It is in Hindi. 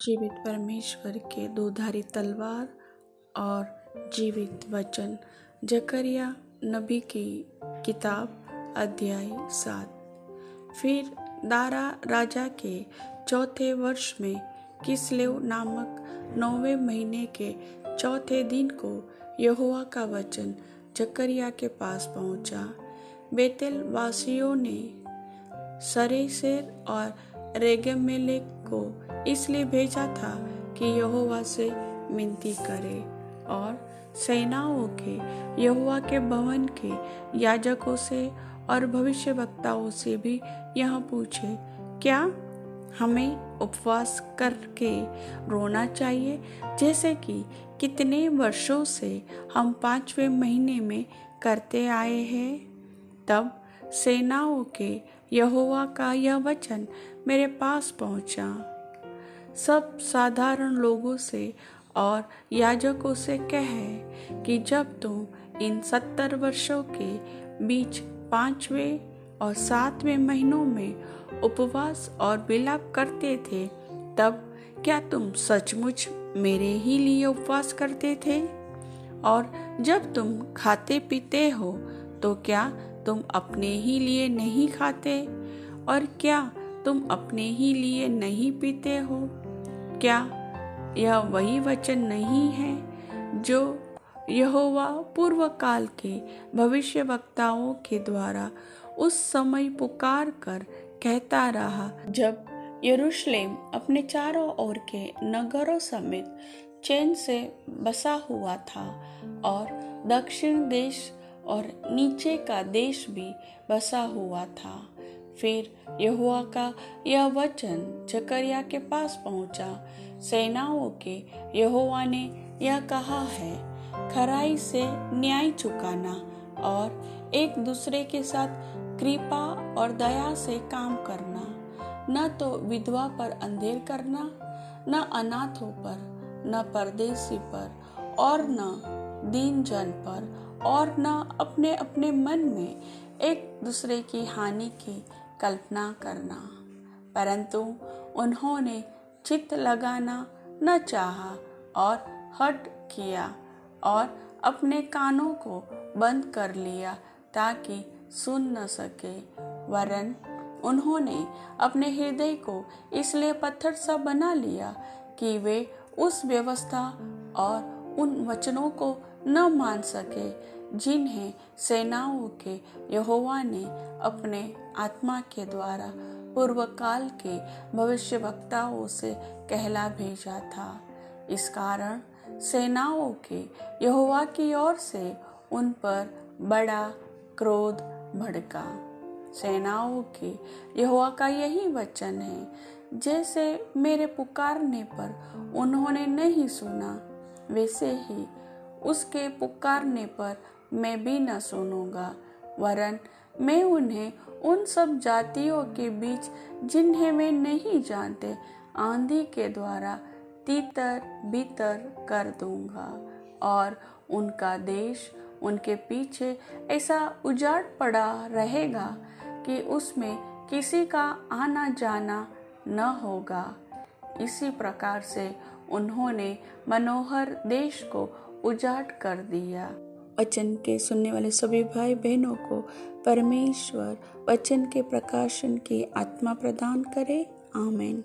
जीवित परमेश्वर के दोधारी तलवार और जीवित वचन। जकरिया नबी की किताब अध्याय 7। फिर दारा राजा के चौथे वर्ष में किस्लेव नामक 9वें महीने के चौथे दिन को यहोवा का वचन जकरिया के पास पहुंचा। बेतेल वासियों ने सरेसेर और रेगेमेलेक को इसलिए भेजा था कि यहोवा से विनती करे और सेनाओं के यहोवा के भवन के याजकों से और भविष्यवक्ताओं से भी यह पूछे, क्या हमें उपवास करके रोना चाहिए जैसे कि कितने वर्षों से हम 5वें महीने में करते आए हैं। तब सेनाओं के यहोवा का यह वचन मेरे पास पहुंचा। सब साधारण लोगों से और याजकों से कहे कि जब तुम इन 70 वर्षों के बीच 5वें और 7वें महीनों में उपवास और विलाप करते थे, तब क्या तुम सचमुच मेरे ही लिए उपवास करते थे? और जब तुम खाते पीते हो तो क्या तुम अपने ही लिए नहीं खाते? और क्या तुम अपने ही लिए नहीं पीते हो? क्या यह वही वचन नहीं है जो यहोवा पूर्व काल के भविष्यवक्ताओं के द्वारा उस समय पुकार कर कहता रहा, जब यरूशलेम अपने चारों ओर के नगरों समेत चैन से बसा हुआ था और दक्षिण देश और नीचे का देश भी बसा हुआ था। फिर यहोवा का यह वचन जकरिया के पास पहुंचा, सेनाओं के यहोवा ने यह कहा है, खराई से न्याय चुकाना और एक दूसरे के साथ कृपा और दया से काम करना, न तो विधवा पर अंधेर करना, न अनाथों पर, न परदेशी पर और न दीन जन पर, और न अपने अपने मन में एक दूसरे की हानि की कल्पना करना। परंतु उन्होंने चित्त लगाना न चाहा और हठ किया और अपने कानों को बंद कर लिया ताकि सुन न सके। वरन उन्होंने अपने हृदय को इसलिए पत्थर सा बना लिया कि वे उस व्यवस्था और उन वचनों को न मान सके जिन्हें सेनाओं के यहोवा ने अपने आत्मा के द्वारा पूर्व काल के भविष्यवक्ताओं से कहला भेजा था। इस कारण सेनाओं के यहोवा की ओर से उन पर बड़ा क्रोध भड़का। सेनाओं के यहोवा का यही वचन है, जैसे मेरे पुकारने पर उन्होंने नहीं सुना, वैसे ही उसके पुकारने पर मैं भी न सुनूंगा, वरन मैं उन्हें उन सब जातियों के बीच जिन्हें वे नहीं जानते आंधी के द्वारा तीतर बीतर कर दूंगा, और उनका देश उनके पीछे ऐसा उजाड़ पड़ा रहेगा कि उसमें किसी का आना जाना न होगा। इसी प्रकार से उन्होंने मनोहर देश को उजाड़ कर दिया। वचन के सुनने वाले सभी भाई बहनों को परमेश्वर वचन के प्रकाशन की आत्मा प्रदान करे। आमीन।